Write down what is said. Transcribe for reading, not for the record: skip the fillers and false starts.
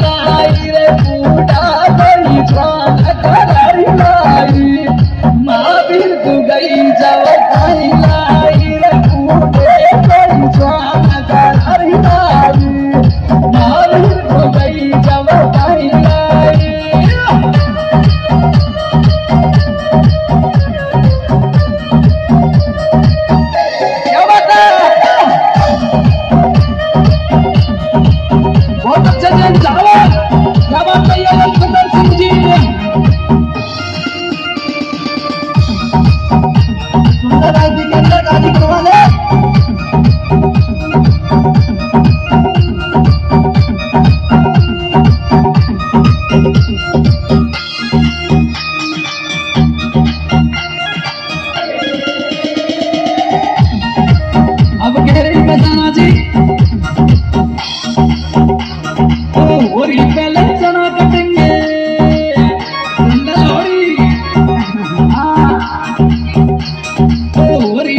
लाई रे पूटा गई स्वान करारी लाई महावीर तू गई जवताई लाई रे पूटे गई स्वान करारी लाई महावीर तू गई जवताई लाई क्या बात है बहुत अच्छा जन जावा क्या बात है ये सुंदर सिंह जी सुंदर आदि के अंदर गाड़ी करवा ले अब गहरी में जाना जी होरी पहले चना कटेंगे लोहड़ी होरी